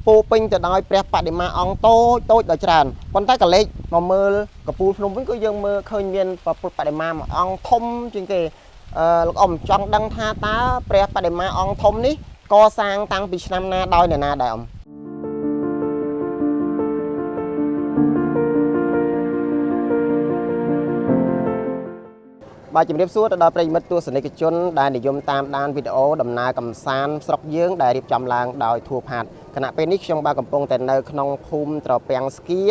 ពោពេញទៅដោយព្រះបដិមាអង្គតូចដល់ច្រើនប៉ុន្តែក៏លេចមកមើលកពូលភ្នំវិញក៏យើងមើលឃើញមានព្រះពុទ្ធបដិមាមួយអង្គធំជាងគេលោកអ៊ំចង់ដឹងថាតើព្រះបដិមាអង្គធំនេះកសាងតាំងពីឆ្នាំណាដោយអ្នកណាដែរអ៊ំបាទជំរាបសួរទៅដល់ប្រិយមិត្តទស្សនិកជនដែលនិយមតាមដានវីដេអូដំណើរកម្សាន្តស្រុកយើងដែលរៀបចំឡើងដោយធួផាតគណៈពេលនេះខ្ញុំបាទកំពុងតែនៅក្នុងភូមិត្រពាំងស្គៀ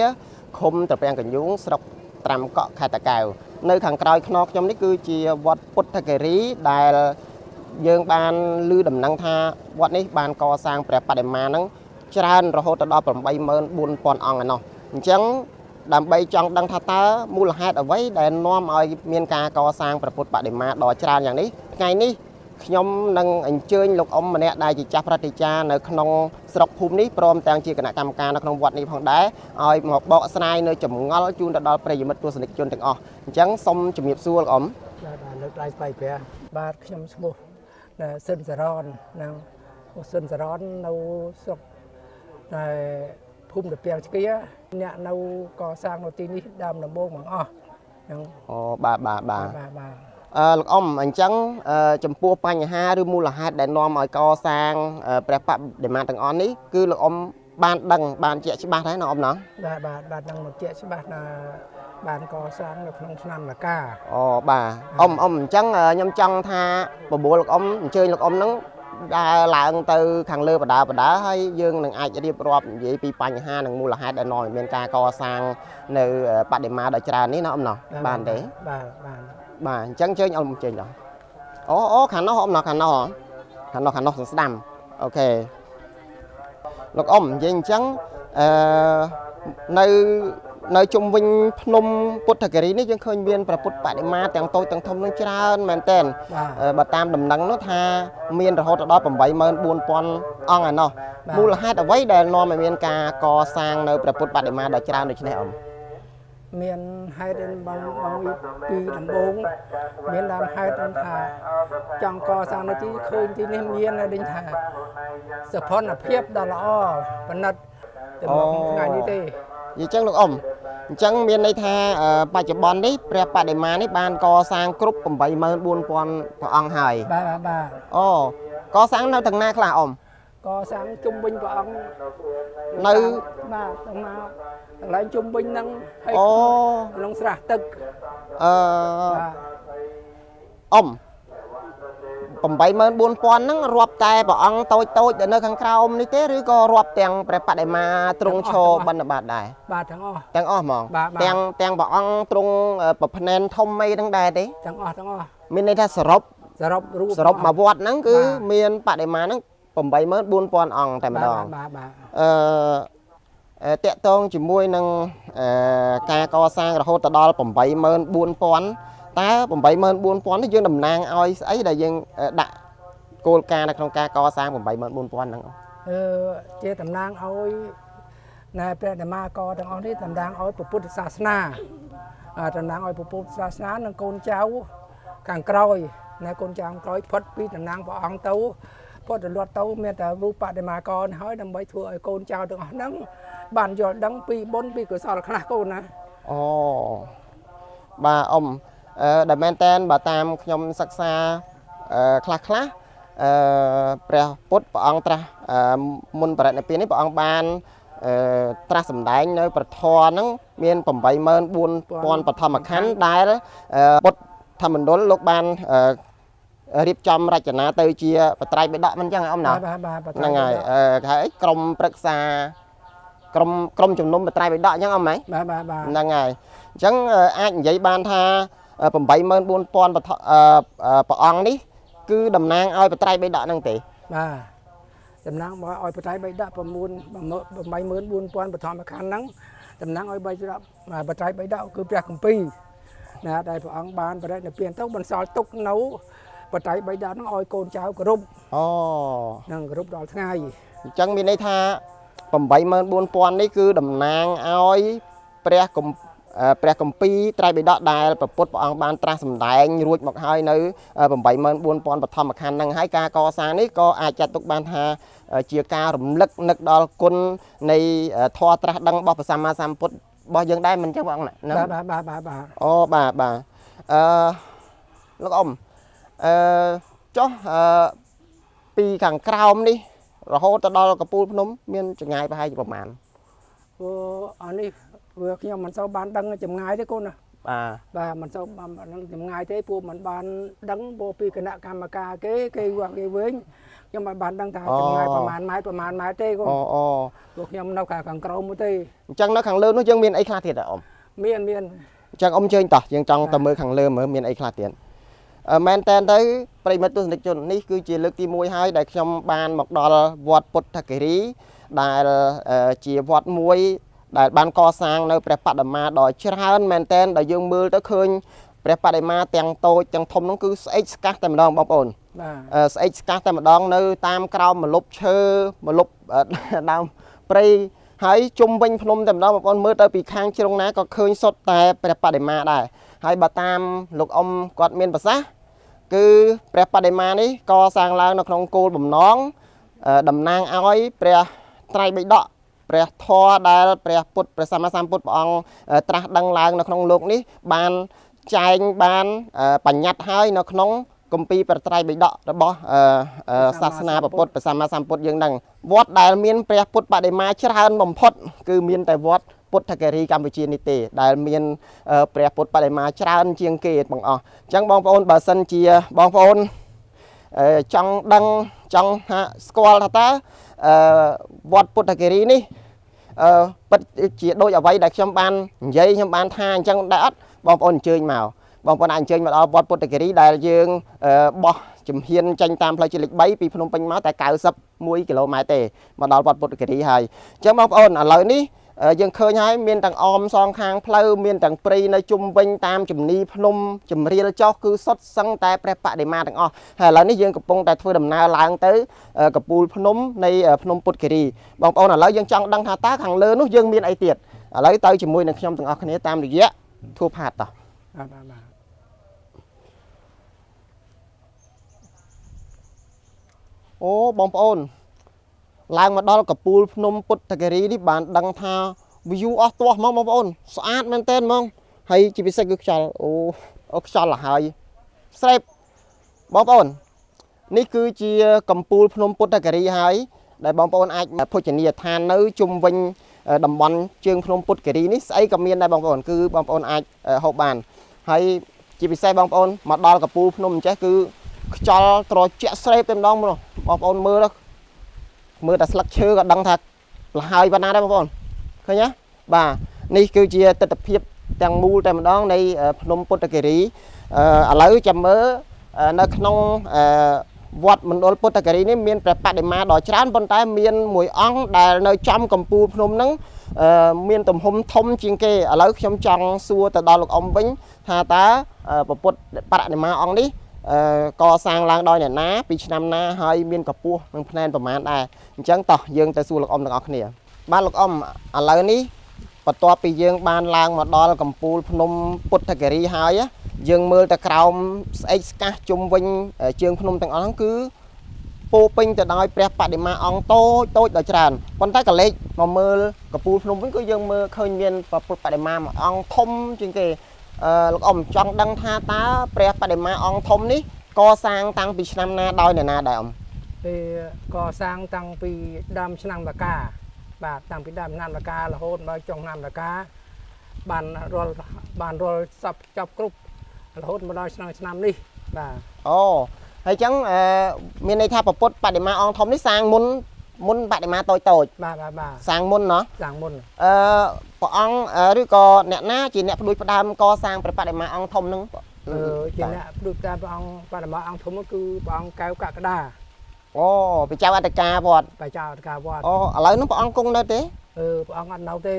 ឃុំត្រពាំងកញ្ញូងស្រុកត្រាំកក់ខេត្តតាកែវនៅខាងក្រោយខ្នងខ្ញុំនេះគឺជាវត្តពុទ្ធគិរីដែលយើងបានឮដំណឹងថាវត្តនេះបានកសាងព្រះបដិមានឹងច្រើនរហូតដល់ 84,000 អង្គឯណោះអញ្ចឹងដើម្បីចង់ដឹងថាតើមូលហេតុអ្វីដែលនាំឲ្យមានការកសាងព្រះពុទ្ធបដិមាដ៏ច្រើនយ៉ាងនេះថ្ងៃនេះខ្ញុំនឹងអញ្ជើញលោកអ៊ំម្នាក់ដែលជាចាស់ប្រតិចារនៅក្នុងស្រុកភូមិនេះព្រមទាំងជាគណៈកម្មការនៅក្នុងវត្តនេះផងដែរឲ្យមកបកស្រាយនៅចម្ងល់ជូនទៅដល់ប្រិយមិត្តទស្សនិកជនទាំងអស់អញ្ចឹងសូមជំរាបសួរលោកអ៊ំបាទលើកដៃស្បៃព្រះបាទខ្ញុំឈ្មោះសិនសរននិងសិនសរននៅស្រុកភូមិត្រពាំងស្គៀអ្នកនៅកសាងនៅទីនេះដើមដំបូងមកអស់ហ្នឹងអូបាទលោកអ៊ំអញ្ចឹងចំពោះបញ្ហាឬមូលហេតុដែលនាំឲ្យកសាងព្រះបដិមាទាំងអស់នេះគឺលោកអ៊ំបានដឹងបានជាក់ច្បាស់ដែរណាអ៊ំណាបាទដឹងមកជាក់ច្បាស់ណាបានកសាងនៅក្នុងឆ្នាំលកាអូបាទអ៊ំអញ្ចឹងខ្ញុំចង់ថាបបួលលោកអ៊ំអញ្ជើញលោកអ៊ំហ្នឹងដើរឡើងទៅខាងលើបដាហើយយើងនឹងអាចរៀបរាប់និយាយពីបញ្ហានិងមូលហេតុដែលនាំឲ្យមានការកសាងនៅបដិមាដ៏ច្រើននេះណាអ៊ំណាបានទេបាទអញ្ចឹងជើញអ៊ំជើញដល់អូខាងនោះអ៊ំណាខាងនោះស្ដាំអូខេលោកអ៊ំនិយាយអញ្ចឹងនៅជុំវិញភ្នំពុទ្ធគិរីនេះយើងឃើញមានព្រះពុទ្ធបដិមាទាំងតូចទាំងធំនឹងច្រើនមែនទែនបើតាមដំណឹងនោះថាមានរហូតដល់ 84,000 អង្គឯណោះមូលហេតុអ្វីដែលនាំឲ្យមានការកសាងនៅព្រះពុទ្ធបដិមាដ៏ច្រើនដូចនេះអ៊ំមានហេតុបងពីដំបូងមានដើមហេតុថាចង់កសាងនៅទីឃើញទីនេះមានដូចថាសភនភាពដ៏ល្អបណិតតែមកថ្ងៃនេះទេអញ្ចឹងលោកអ៊ំអញ្ចឹងមានន័យថាបច្ចុប្បន្ននេះព្រះបដិមានេះបានកសាងគ្រប់ 84,000 ព្រះអង្គហើយបាទអូកសាងនៅទាំងណាខ្លះអ៊ំកសាងជុំវិញព្រះអង្គនៅបាទទាំងណាកន្លែងជុំវិញហ្នឹងហើយក្នុងស្រះទឹកអ៊ំ 84,000 ហ្នឹងរាប់តែព្រះអង្គតូចដែលនៅខាងក្រោមនេះទេឬក៏រាប់ទាំងព្រះបដិមាទ្រង់ឈរបិណ្ឌបាតដែរបាទទាំងអស់ហ្មងទាំងព្រះអង្គទ្រង់ប្រភ្នែនធំអីហ្នឹងដែរទេទាំងអស់មានន័យថាសរុបមកវត្តហ្នឹងគឺមានបដិមាហ្នឹង 84,000 អង្គតែម្ដងតកតងជាមួយនឹងការកសាងរហូតដល់ 84,000 តើ 84,000 នេះយើងតំណាងឲ្យស្អីដែលយើងដាក់គោលការណ៍នៅក្នុងការកសាង 84,000 ហ្នឹងជាតំណាងឲ្យណែព្រះបដិមាកទាំងអស់នេះតំណាងឲ្យពុទ្ធសាសនាតំណាងឲ្យពុទ្ធសាសនានិងកូនចៅខាងក្រោយណែកូនចៅខាងក្រោយផុតពីតំណាងព្រះអង្គទៅផុតរលត់ទៅមានតែរូបបដិមាកនេះហើយដើម្បីធ្វើឲ្យកូនចៅទាំងអស់ហ្នឹងបានយល់ដឹងពីបុណ្យពីកុសលខ្លះកូនណាអូបាទអ៊ំដែលមែនតែនបើតាមខ្ញុំសិក្សាខ្លះព្រះពុទ្ធព្រះអង្គត្រាស់មុនបរិនិព្វាននេះព្រះអង្គបានត្រាស់សម្ដែងនៅប្រធរហ្នឹងមាន 84,000 បឋមខណ្ឌដែលពុទ្ធធម្មមណ្ឌលលោកបានរៀបចំរចនាទៅជាបត្រៃបិដកមិនអញ្ចឹងអ៊ំណាហ្នឹងហើយគេហៅអីក្រុមប្រឹក្សាក្រុមជំនុំបត្រៃបិដកអញ្ចឹងអ៊ំហ៎ហ្នឹងហើយអញ្ចឹងអាចនិយាយបានថា 84,000 ព្រះអង្គនេះគឺតំណាងឲ្យបត្រៃបិដកហ្នឹងទេបាទតំណាងមកឲ្យបត្រៃបិដក 84,000 បឋមខណ្ឌហ្នឹងតំណាងឲ្យបត្រៃបិដកគឺព្រះគម្ពីរណាដែលព្រះអង្គបានបរិនិព្វានទៅបន្សល់ទុកនៅបត្រៃបិដកហ្នឹងឲ្យកូនចៅគោរពនឹងគោរពដល់ថ្ងៃអញ្ចឹងមានន័យថា 84,000 នេះគឺតំណាងឲ្យព្រះ ព្រះគម្ពីរត្រៃបិដកដែលព្រះពុទ្ធព្រះអង្គបានត្រាស់សម្ដែងរួចមកហើយនៅ 84000 បឋមខណ្ឌហ្នឹងហើយការកសាងនេះក៏អាចចាត់ទុកបានថាជាការរំលឹកនឹកដល់គុណនៃធម៌ត្រាស់ដឹងរបស់ព្រះសម្មាសម្ពុទ្ធរបស់យើងដែរមិនចឹងបងណាបាទអូបាទលោកអ៊ំចុះពីខាងក្រោមនេះរហូតទៅដល់កំពូលភ្នំមានចម្ងាយប្រហែលជាប្រមាណអានេះវាខ្ញុំមិនសូវបានដឹងចម្ងាយទេកូនណាបាទមិនសូវបានចម្ងាយទេពួកមិនបានដឹងពីគណៈកម្មការគេវាស់គេវិញខ្ញុំមិនបានដឹងថាចម្ងាយប្រមាណម៉ែត្រទេកូនពួកខ្ញុំនៅខាងក្រោមទេអញ្ចឹងនៅខាងលើនោះយើងមានអីខ្លះទៀតអ៊ំមានអញ្ចឹងអ៊ំជើញតោះយើងចង់ទៅមើលខាងលើមើលមានអីខ្លះទៀតមែនតើទៅប្រិមិត្តទស្សនិកជននេះគឺជាលើកទី1ហើយដែលខ្ញុំបានមកដល់វត្តពុទ្ធគិរីដែលជាវត្តមួយដែលបានកសាងនៅព្រះបដិមាដ៏ច្រើនមែនតើដែលយើងមើលទៅឃើញព្រះបដិមាទាំងតូចទាំងធំនោះគឺស្អិចស្កះតែម្ដងបងប្អូនស្អិចស្កះតែម្ដងនៅតាមក្រោមម្លប់ឈើម្លប់ដើមព្រៃហើយជុំវិញភ្នំតែម្ដងបងប្អូនមើលទៅពីខាងជ្រុងណាក៏ឃើញសុទ្ធតែព្រះបដិមាដែរហើយបើតាមលោកអ៊ំគាត់មានប្រសាសន៍គឺព្រះបដិមានេះកសាងឡើងនៅក្នុងគោលបំណងតំណាងឲ្យព្រះត្រៃបិដកព្រះធម៌ដែលព្រះពុទ្ធព្រះសម្មាសម្ពុទ្ធព្រះអង្គត្រាស់ដឹងឡើងនៅក្នុងលោកនេះបានចែងបានបញ្ញត្តិហើយនៅក្នុងគម្ពីរព្រះត្រៃបិដករបស់សាសនាពុទ្ធព្រះសម្មាសម្ពុទ្ធយើងហ្នឹងវត្តដែលមានព្រះពុទ្ធបដិមាច្រើនបំផុតគឺមានតែវត្តពុទ្ធគិរីកម្ពុជានេះទេដែលមានព្រះពុទ្ធបដិមាច្រើនជាងគេបងអស់អញ្ចឹងបងប្អូនបើសិនជាបងប្អូនចង់ដឹងចង់ស្គាល់ថាតើវត្តពុទ្ធគិរីនេះពិតជាដូចអ្វីដែលខ្ញុំបាននិយាយខ្ញុំបានថាអញ្ចឹងដែរអត់បងប្អូនអញ្ជើញមកបងប្អូនអាចអញ្ជើញមកដល់វត្តពុទ្ធគិរីដែលយើងបោះជំហានចេញតាមផ្លូវជាតិលេខ3ពីភ្នំពេញមកតែ91គីឡូម៉ែត្រទេមកដល់វត្តពុទ្ធគិរីហើយអញ្ចឹងបងប្អូនឥឡូវនេះយើងឃើញហើយមានទាំងអមសងខាងផ្លូវមានទាំងព្រៃនៅជុំវិញតាមជំនីភ្នំជំរាលចុះគឺសុទ្ធសឹងតែព្រះបដិមាទាំងអស់ហើយឥឡូវនេះយើងកំពុងតែធ្វើដំណើរឡើងទៅកំពូលភ្នំនៃភ្នំពុទ្ធគិរីបងប្អូនឥឡូវយើងចង់ដឹងថាតើខាងលើនោះយើងមានអីទៀតឥឡូវទៅជាមួយនឹងខ្ញុំទាំងអស់គ្នាតាមរយៈធួបហាត់តោះអូបងប្អូនឡើងមកដល់កំពូលភ្នំពុទ្ធគិរីនេះបានដឹងថា view អស់ទាស់ហ្មងបងប្អូនស្អាតមែនទែនហ្មងហើយជាពិសេសគឺខ្យល់អូខ្យល់ទៅហើយស្រេបបងប្អូននេះគឺជាកំពូលភ្នំពុទ្ធគិរីហើយដែលបងប្អូនអាចភោជនីយដ្ឋាននៅជុំវិញតំបន់ជើងភ្នំពុទ្ធគិរីនេះស្អីក៏មានដែរបងប្អូនគឺបងប្អូនអាចហូបបានហើយជាពិសេសបងប្អូនមកដល់កំពូលភ្នំអញ្ចេះគឺខ្យល់ត្រជាក់ស្រេបតែម្ដងបងប្អូនមើលតែស្លឹកឈើក៏ដឹងថាលហើយប៉ុណ្ណាដែរបងប្អូនឃើញទេបាទនេះគឺជាទិដ្ឋភាពទាំងមូលតែម្ដងនៃភ្នំពុទ្ធគិរីឥឡូវចាំមើលនៅក្នុងវត្តមណ្ឌលពុទ្ធគិរីនេះមានព្រះបដិមាដ៏ច្រើនប៉ុន្តែមានមួយអង្គដែលនៅចំកំពូលភ្នំហ្នឹងមានទំហំធំជាងគេឥឡូវខ្ញុំចង់សួរទៅដល់លោកអ៊ំវិញថាតើព្រះពុទ្ធបដិមាអង្គនេះកសាងឡើងដោយអ្នកណាពីឆ្នាំណាហើយមានកម្ពស់និងផ្នែនប្រមាណដែរអញ្ចឹងតោះយើងទៅសួរលោកអ៊ំទាំងអស់គ្នាបាទលោកអ៊ំឥឡូវនេះបន្ទាប់ពីយើងបានឡើងមកដល់កំពូលភ្នំពុទ្ធគិរីហើយយើងមើលទៅក្រោមស្អិចស្កះជុំវិញជើងភ្នំទាំងអស់ហ្នឹងគឺពោពេញទៅដោយព្រះបដិមាអង្គតូចដ៏ច្រើនប៉ុន្តែក៏លេចមកមើលកំពូលភ្នំវិញគឺយើងមើលឃើញមានព្រះពុទ្ធបដិមាមួយអង្គធំជាងគេលោកអ៊ំចង់ដឹងថាតើព្រះបដិមាអង្គធំនេះកសាងតាំងពីឆ្នាំណាដោយអ្នកណាដែរអ៊ំពេលកសាងតាំងពីដើមឆ្នាំលកាបាទតាំងពីដើមឆ្នាំលការហូតដល់ចុងឆ្នាំលកាបានរាល់សពចប់គ្រប់រហូតមកដល់ឆ្នាំនេះបាទអូហើយអញ្ចឹងមានន័យថាព្រះពុទ្ធបដិមាអង្គធំនេះសាងមុនបដិមាតូចបាទសាងមុនណាសាងមុនព្រះអង្គឬក៏អ្នកណាជាអ្នកផ្ដួចផ្ដើមកសាងព្រះបដិមាអង្គធំហ្នឹងជាអ្នកផ្ដួចផ្ដើមព្រះអង្គបដិមាអង្គធំគឺព្រះអង្គកែវកក្កដាអូព្រះចៅអធិការវត្តព្រះចៅអធិការវត្តអូឥឡូវនោះព្រះអង្គគង់នៅទេព្រះអង្គអត់នៅទេ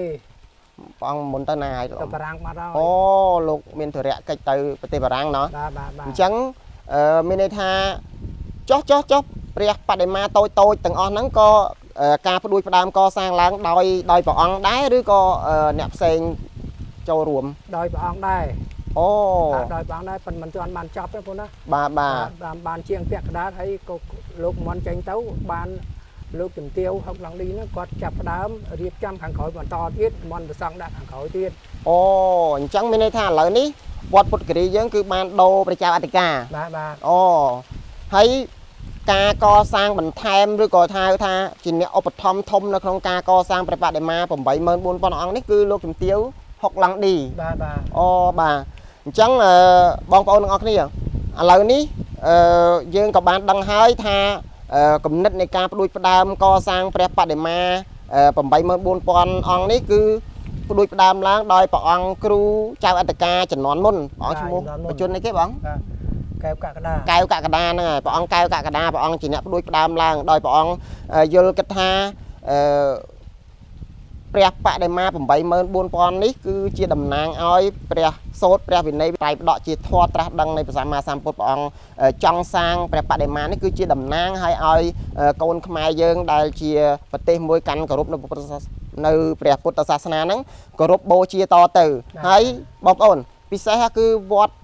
ព្រះអង្គមុនទៅណាហើយទៅបារាំងបាត់ហើយអូលោកមានធរៈកិច្ចទៅប្រទេសបារាំងណោះបាទអញ្ចឹងមានន័យថាចុះព្រះបដិមាតូចទាំងអស់ហ្នឹងក៏ការផ្ដួចផ្ដើមកសាងឡើងដោយព្រះអង្គដែរឬក៏អ្នកផ្សេង ចូលរួម ដោយព្រះអង្គដែរ អូ ដោយព្រះអង្គដែរប៉ុន្តែមិនទាន់បានចប់ទេបងណា បាទបាទ បានជាងពាក់កណ្ដាលហើយក៏លោកមន់ចេញទៅបានលោកជំទាវហុកឡង់ឌីហ្នឹងគាត់ចាប់ផ្ដើមរៀបចំខាងក្រោយបន្តទៀតមន់ប្រសង់ដាក់ខាងក្រោយទៀត អូអញ្ចឹងមានន័យថាឥឡូវនេះវត្តពុទ្ធគិរីយើងគឺបានដូរព្រះចៅអធិការ បាទ អូហើយការកសាងបន្ថែមឬក៏ថាជាអ្នកឧបត្ថម្ភធំនៅក្នុងការកសាងព្រះបដិមា 84000 អង្គនេះគឺលោកជំទាវហុកឡង់ឌី បាទ អូបាទអញ្ចឹងបងប្អូនទាំងអស់គ្នាឥឡូវនេះយើងក៏បានដឹងហើយថាគំនិតនៃការផ្ដួចផ្ដើមកសាងព្រះបដិមា 84000 អង្គនេះគឺផ្ដួចផ្ដើមឡើងដោយព្រះអង្គគ្រូចៅអធិការជំនាន់មុនព្រះអង្គឈ្មោះបជននេះគេបង កែវកក្កដា កែវកក្កដាហ្នឹងហើយព្រះអង្គកែវកក្កដាព្រះអង្គជាអ្នកផ្ដួចផ្ដើមឡើងដោយព្រះអង្គយល់គិតថាព្រះបដិមា 84000 នេះគឺជាតំណាងឲ្យព្រះសូត្រព្រះវិន័យត្រៃបដកជាធម៌ត្រាស់ដឹងនៃព្រះសម្មាសម្ពុទ្ធព្រះអង្គចង់សាងព្រះបដិមានេះគឺជាតំណាងឲ្យកូនខ្មែរយើងដែលជាប្រទេសមួយកាន់គោរពនៅព្រះពុទ្ធសាសនាហ្នឹងគោរពបូជាតទៅហើយបងប្អូនពិសេសគឺវត្ត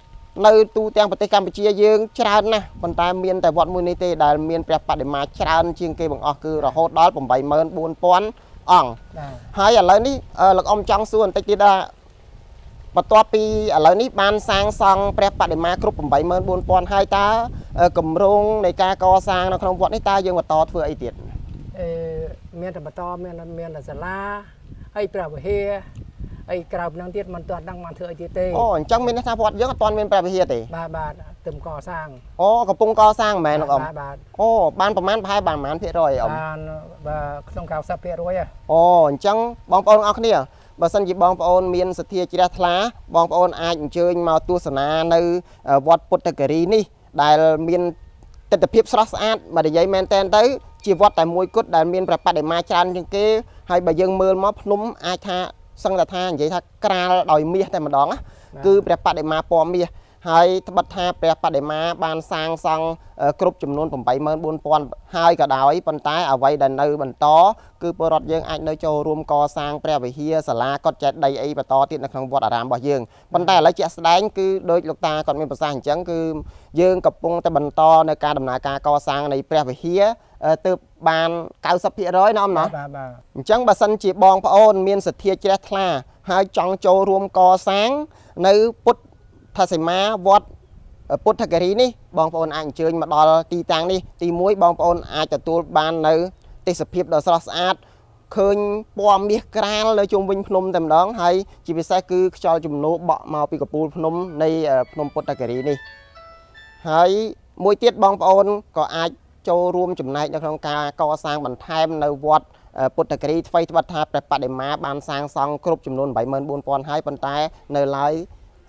នៅទូទាំងប្រទេសកម្ពុជាយើងច្រើនណាស់ប៉ុន្តែមានតែវត្តមួយនេះទេដែលមានព្រះបដិមាច្រើនជាងគេបង្អស់គឺរហូតដល់ 84000 អង្គហើយឥឡូវនេះលោកអ៊ំចង់សួរបន្តិចទៀតថាបន្ទាប់ពីឥឡូវនេះបានសាងសង់ព្រះបដិមាគ្រប់ 84000 ហើយតើគម្រោងនៃការកសាងនៅក្នុងវត្តនេះតើយើងបន្តធ្វើអីទៀត មានតែបន្តមានសាលាហើយព្រះវិហារហើយក្រៅពីហ្នឹងទៀតមិនទាន់ដឹងបានធ្វើអីទៀតទេ អូអញ្ចឹងមានន័យថាវត្តយើងអត់ទាន់មានព្រះវិហារទេ បាទទឹមកសាង អូកំពុងកសាងមែនលោកអ៊ំ បាទ អូបានប្រហែលប្រហែលភាគរយអ៊ំ បានក្នុង 90% អូអញ្ចឹងបងប្អូនអរគ្នាបើសិនជាបងប្អូនមានសទ្ធាជ្រះថ្លាបងប្អូនអាចអញ្ជើញមកទស្សនានៅវត្តពុទ្ធគិរីនេះដែលមានទិដ្ឋភាពស្រស់ស្អាតមកនិយាយមែនតែនទៅជាវត្តតែមួយគត់ដែលមានព្រះបដិមាច្រើនជាងគេហើយបើយើងមើលមកភ្នំអាចថាសឹងតែថានិយាយថាក្រាលដោយមាសតែម្ដងណាគឺព្រះបដិមាពណ៌មាសហើយត្បិតថាព្រះបដិមាបានសាងសង់គ្រប់ចំនួន 84000 ហើយក៏ដោយប៉ុន្តែអ្វីដែលនៅបន្តគឺពលរដ្ឋយើងអាចនៅចូលរួមកសាងព្រះវិហារសាលាកុដិចេតិយអីបន្តទៀតនៅក្នុងវត្តអារាមរបស់យើងប៉ុន្តែឥឡូវជាក់ស្ដែងគឺដោយលោកតាគាត់មានប្រសាសន៍អញ្ចឹងគឺយើងកំពុងតែបន្តនៅការដំណើរការកសាងនៃព្រះវិហារទើបបាន 90% ណាអ៊ំណាអញ្ចឹងបើសិនជាបងប្អូនមានសទ្ធាជ្រះថ្លាហើយចង់ចូលរួមកសាងនៅពុទ្ធថាសីមាវត្តពុទ្ធគិរីនេះបងប្អូនអាចអញ្ជើញមកដល់ទីតាំងនេះទី1បងប្អូនអាចទទួលបាននៅទេសភាពដ៏ស្រស់ស្អាតឃើញពណ៌មាសក្រាលនៅជុំវិញភ្នំតែម្ដងហើយជាពិសេសគឺខ្យល់ជំនោរបក់មកពីកពូលភ្នំនៃភ្នំពុទ្ធគិរីនេះហើយមួយទៀតបងប្អូនក៏អាចចូលរួមចំណែកនៅក្នុងការកសាងបន្ថែមនៅវត្តពុទ្ធគិរីថ្មីត្បិតថាព្រះបដិមាបានសាងសង់គ្រប់ចំនួន 84000 ហើយប៉ុន្តែនៅឡើយ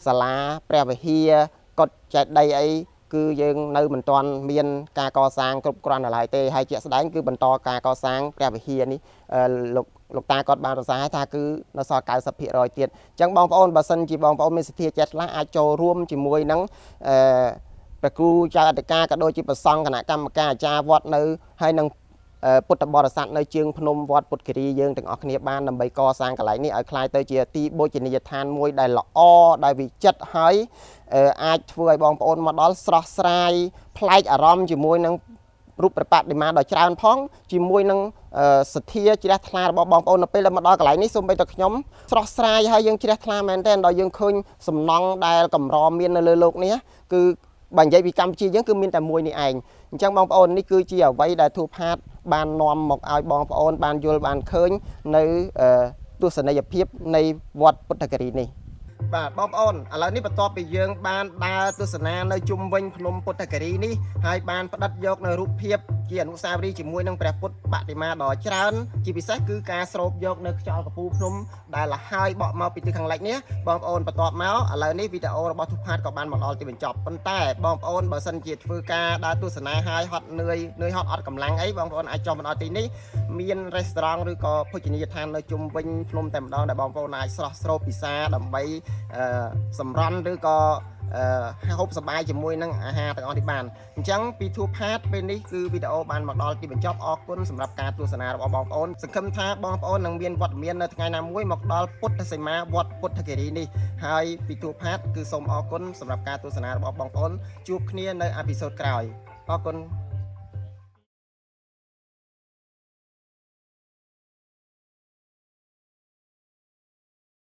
សាលាព្រះវិហារកុដិចេតិយអីគឺយើងនៅមិនទាន់មានការកសាងគ្រប់គ្រាន់ដល់ឡើយទេហើយជាក់ស្ដែងគឺបន្តការកសាងព្រះវិហារនេះលោកតាគាត់បានប្រសាសន៍ថាគឺនៅសល់ 90% ទៀតអញ្ចឹងបងប្អូនបើសិនជាបងប្អូនមានសទ្ធាជ្រះថ្លាអាចចូលរួមជាមួយនឹងព្រះគ្រូចៅអធិការក៏ដូចជាប្រសង់គណៈកម្មការអាចារ្យវត្តនៅហើយនឹងពុទ្ធបរិស័ទនៅជើងភ្នំវត្តពុទ្ធគិរីយើងទាំងអស់គ្នាបានដើម្បីកសាងកន្លែងនេះឲ្យคล้ายទៅជាទីបូជនីយដ្ឋានមួយដែលល្អដែលវិចិត្រហើយអាចធ្វើឲ្យបងប្អូនមកដល់ស្រស់ស្រាយប្លែកអារម្មណ៍ជាមួយនឹងរូបព្រះបដិមាដ៏ច្រើនផងជាមួយនឹងសទ្ធាជ្រះថ្លារបស់បងប្អូននៅពេលដែលមកដល់កន្លែងនេះសូម្បីតែខ្ញុំស្រស់ស្រាយហើយយើងជ្រះថ្លាមែនទែនដល់យើងឃើញសំណង់ដែលកម្រមាននៅលើโลกនេះគឺបើនិយាយពីកម្ពុជាយើងគឺមានតែមួយនេះឯងអញ្ចឹងបងប្អូននេះគឺជាអ្វីដែលធូបផាតបាននាំមកឲ្យបងប្អូនបានយល់បានឃើញនៅទស្សនីយភាពនៃវត្តពុទ្ធគិរីនេះបាទបងប្អូនឥឡូវនេះបន្ទាប់ពីយើងបានដើរទស្សនានៅជុំវិញភ្នំពុទ្ធគិរីនេះហើយបានផ្ដិតយកនៅរូបភាពជាអនុស្សាវរីយ៍ជាមួយនឹងព្រះពុទ្ធបដិមាដ៏ច្រើនជាពិសេសគឺការស្រូបយកនៅខ្យល់កពូលភ្នំដែលលហើយបក់មកពីទិសខាងលិចនេះបងប្អូនបន្ទាប់មកឥឡូវនេះវីដេអូរបស់ទូផាតក៏បានមកដល់ទីបញ្ចប់ប៉ុន្តែបងប្អូនបើសិនជាធ្វើការដើរទស្សនាហើយហត់នឿយហត់អត់កម្លាំងអីបងប្អូនអាចចុះមកដល់ទីនេះមានរេស្តូរ៉ង់ឬក៏ភោជនីយដ្ឋាននៅជុំវិញភ្នំតែម្ដងដែលបងប្អូនអាចស្រស់ស្រូបពិសាដើម្បីសម្រន់ឬក៏ ហូបសប្បាយជាមួយនឹងអាហារទាំងអស់នេះបានអញ្ចឹងពីធូបផាតពេលនេះគឺវីដេអូបានមកដល់ទីបញ្ចប់អរគុណសម្រាប់ការទស្សនារបស់បងប្អូនសង្ឃឹមថាបងប្អូននឹងមានវត្តមាននៅថ្ងៃណាមួយមកដល់ពុទ្ធសីមាវត្តពុទ្ធគិរីនេះហើយពីធូបផាតគឺសូមអរគុណសម្រាប់ការទស្សនារបស់បងប្អូនជួបគ្នានៅអេពីសូតក្រោយអរគុណ